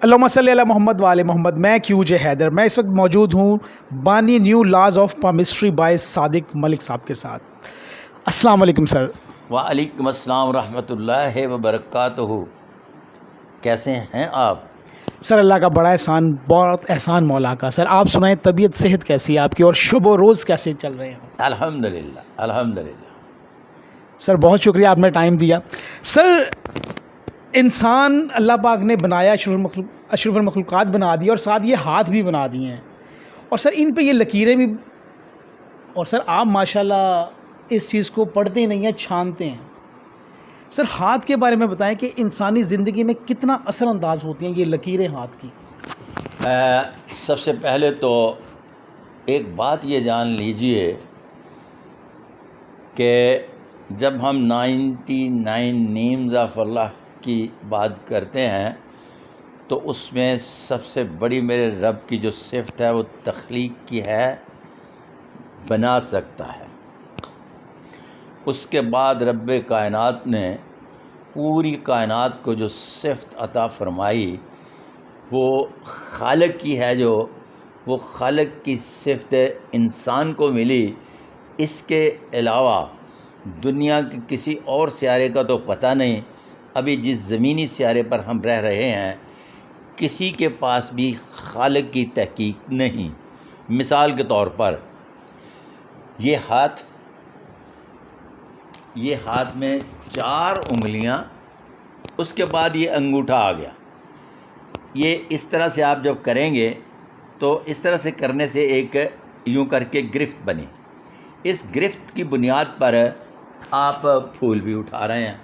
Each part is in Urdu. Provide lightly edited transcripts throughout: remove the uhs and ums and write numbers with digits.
اللہم صلی علی محمد وآل محمد. میں کیو جے حیدر. میں اس وقت موجود ہوں بانی new laws of palmistry by Sadiq Malik Sahab کے ساتھ. السلام علیکم سر. وعلیکم السلام ورحمۃ اللہ وبرکاتہ. کیسے ہیں آپ؟ سر اللہ کا بڑا احسان، بہت احسان مولا کا. سر آپ سنائیں، طبیعت صحت کیسی ہے آپ کی اور شب و روز کیسے چل رہے ہیں؟ الحمدللہ الحمدللہ. سر بہت شکریہ، آپ نے ٹائم دیا. سر انسان اللہ پاک نے بنایا، اشرف المخلوقات بنا دیا اور ساتھ یہ ہاتھ بھی بنا دیے ہیں، اور سر ان پہ یہ لکیریں بھی. اور سر آپ ماشاءاللہ اس چیز کو پڑھتے نہیں ہیں، چھانتے ہیں. سر ہاتھ کے بارے میں بتائیں کہ انسانی زندگی میں کتنا اثر انداز ہوتی ہیں یہ لکیریں ہاتھ کی. سب سے پہلے تو ایک بات یہ جان لیجئے کہ جب ہم 99 نیمز آف اللہ کی بات کرتے ہیں تو اس میں سب سے بڑی میرے رب کی جو صفت ہے وہ تخلیق کی ہے، بنا سکتا ہے. اس کے بعد رب کائنات نے پوری کائنات کو جو صفت عطا فرمائی وہ خالق کی ہے، جو وہ خالق کی صفت انسان کو ملی. اس کے علاوہ دنیا کے کسی اور سیارے کا تو پتہ نہیں. ابھی جس زمینی سیارے پر ہم رہ رہے ہیں کسی کے پاس بھی خالق کی تحقیق نہیں. مثال کے طور پر یہ ہاتھ میں 4 انگلیاں، اس کے بعد یہ انگوٹھا آ گیا. یہ اس طرح سے آپ جب کریں گے تو اس طرح سے کرنے سے ایک یوں کر کے گرفت بنی. اس گرفت کی بنیاد پر آپ پھول بھی اٹھا رہے ہیں،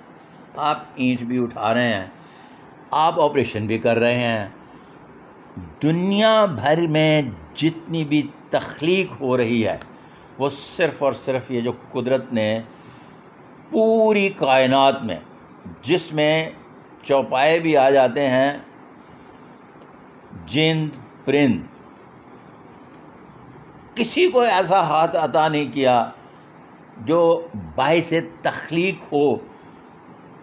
آپ اینٹ بھی اٹھا رہے ہیں، آپ آپریشن بھی کر رہے ہیں. دنیا بھر میں جتنی بھی تخلیق ہو رہی ہے وہ صرف اور صرف یہ جو قدرت نے پوری کائنات میں، جس میں چوپائے بھی آ جاتے ہیں، جند پرند، کسی کو ایسا ہاتھ عطا نہیں کیا جو باعث تخلیق ہو.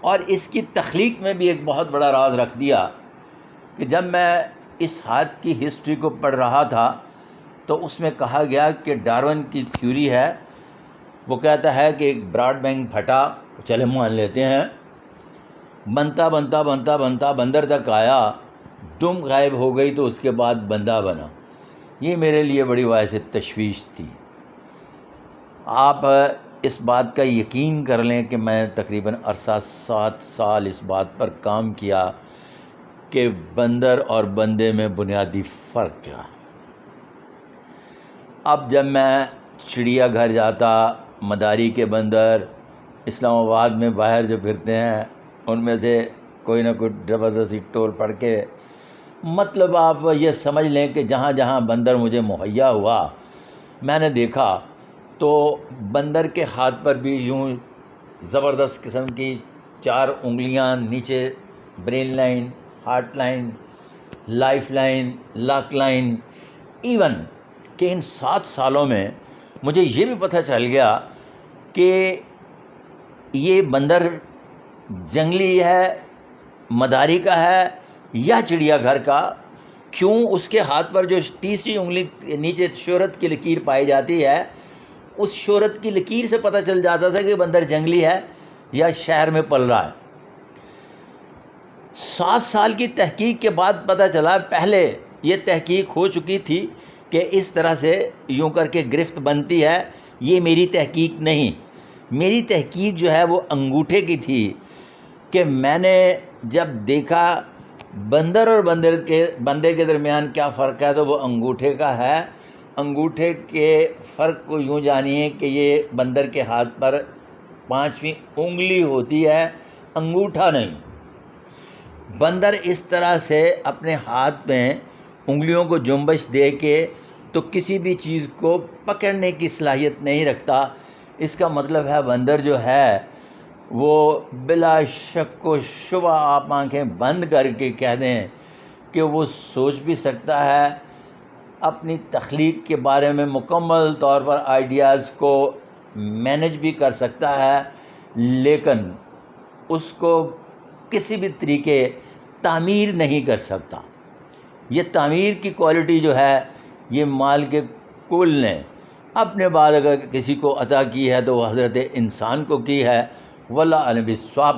اور اس کی تخلیق میں بھی ایک بہت بڑا راز رکھ دیا کہ جب میں اس ہاتھ کی ہسٹری کو پڑھ رہا تھا تو اس میں کہا گیا کہ ڈارون کی تھیوری ہے، وہ کہتا ہے کہ ایک براڈ بینک پھٹا، چلے مان لیتے ہیں، بنتا بنتا بنتا بنتا بندر تک آیا، دم غائب ہو گئی تو اس کے بعد بندہ بنا. یہ میرے لیے بڑی باعث تشویش تھی. آپ اس بات کا یقین کر لیں کہ میں تقریباً عرصہ 7 سال اس بات پر کام کیا کہ بندر اور بندے میں بنیادی فرق کیا. اب جب میں چڑیا گھر جاتا، مداری کے بندر اسلام آباد میں باہر جو پھرتے ہیں ان میں سے کوئی نہ کوئی زبردستی ٹول پڑھ کے، مطلب آپ یہ سمجھ لیں کہ جہاں جہاں بندر مجھے مہیا ہوا میں نے دیکھا تو بندر کے ہاتھ پر بھی یوں زبردست قسم کی 4 انگلیاں، نیچے brain line, heart line, life line, luck line. Even کہ ان 7 سالوں میں مجھے یہ بھی پتہ چل گیا کہ یہ بندر جنگلی ہے، مداری کا ہے یا چڑیا گھر کا. کیوں؟ اس کے ہاتھ پر جو تیسری انگلی نیچے شہرت کی لکیر پائی جاتی ہے، اس شہرت کی لکیر سے پتہ چل جاتا تھا کہ بندر جنگلی ہے یا شہر میں پل رہا ہے. 7 سال کی تحقیق کے بعد پتہ چلا، پہلے یہ تحقیق ہو چکی تھی کہ اس طرح سے یوں کر کے گرفت بنتی ہے. یہ میری تحقیق نہیں، میری تحقیق جو ہے وہ انگوٹھے کی تھی کہ میں نے جب دیکھا بندر اور بندے کے درمیان کیا فرق ہے تو وہ انگوٹھے کا ہے. انگوٹھے کے فرق کو یوں جانیے کہ یہ بندر کے ہاتھ پر 5ویں انگلی ہوتی ہے، انگوٹھا نہیں. بندر اس طرح سے اپنے ہاتھ میں انگلیوں کو جنبش دے کے تو کسی بھی چیز کو پکڑنے کی صلاحیت نہیں رکھتا. اس کا مطلب ہے بندر جو ہے وہ بلا شک و شبہ آپ آنکھیں بند کر کے کہہ دیں کہ وہ سوچ بھی سکتا ہے، اپنی تخلیق کے بارے میں مکمل طور پر آئیڈیاز کو مینج بھی کر سکتا ہے، لیکن اس کو کسی بھی طریقے تعمیر نہیں کر سکتا. یہ تعمیر کی کوالٹی جو ہے یہ مال کے کل نے اپنے بعد اگر کسی کو عطا کی ہے تو وہ حضرت انسان کو کی ہے، واللہ اعلم بالصواب۔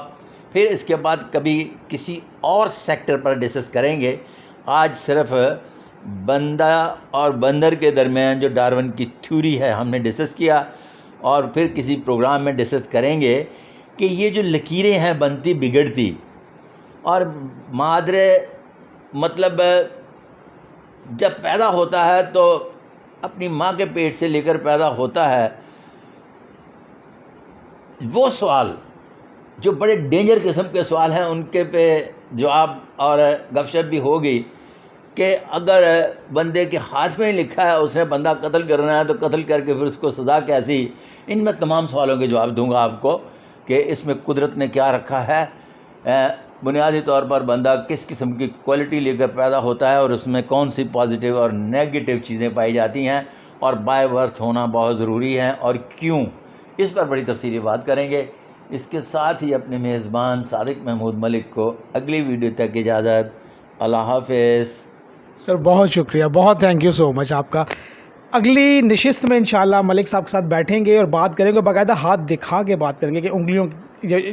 پھر اس کے بعد کبھی کسی اور سیکٹر پر ڈسکس کریں گے۔ آج صرف بندہ اور بندر کے درمیان جو ڈارون کی تھیوری ہے ہم نے ڈسکس کیا، اور پھر کسی پروگرام میں ڈسکس کریں گے کہ یہ جو لکیریں ہیں بنتی بگڑتی، اور مادر مطلب جب پیدا ہوتا ہے تو اپنی ماں کے پیٹ سے لے کر پیدا ہوتا ہے، وہ سوال جو بڑے ڈینجر قسم کے سوال ہیں ان کے پہ جواب اور گپ شپ بھی ہوگی کہ اگر بندے کے ہاتھ میں ہی لکھا ہے اس نے بندہ قتل کرنا ہے تو قتل کر کے پھر اس کو سزا کیسی۔ ان میں تمام سوالوں کے جواب دوں گا آپ کو کہ اس میں قدرت نے کیا رکھا ہے، بنیادی طور پر بندہ کس قسم کی کوالٹی لے کر پیدا ہوتا ہے اور اس میں کون سی پازیٹیو اور نیگیٹو چیزیں پائی جاتی ہیں، اور بائی برتھ ہونا بہت ضروری ہے اور کیوں، اس پر بڑی تفصیلی بات کریں گے۔ اس کے ساتھ ہی اپنے میزبان صادق محمود ملک کو اگلی ویڈیو تک اجازت۔ اللہ حافظ۔ سر بہت شکریہ، بہت تھینک یو سو مچ آپ کا۔ اگلی نشست میں انشاءاللہ ملک صاحب کے ساتھ بیٹھیں گے اور بات کریں گے، باقاعدہ ہاتھ دکھا کے بات کریں گے کہ انگلیوں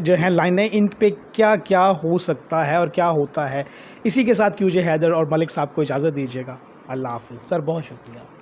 جو ہیں لائنیں ان پہ کیا کیا ہو سکتا ہے اور کیا ہوتا ہے۔ اسی کے ساتھ QJ حیدر اور ملک صاحب کو اجازت دیجیے گا۔ اللہ حافظ سر، بہت شکریہ۔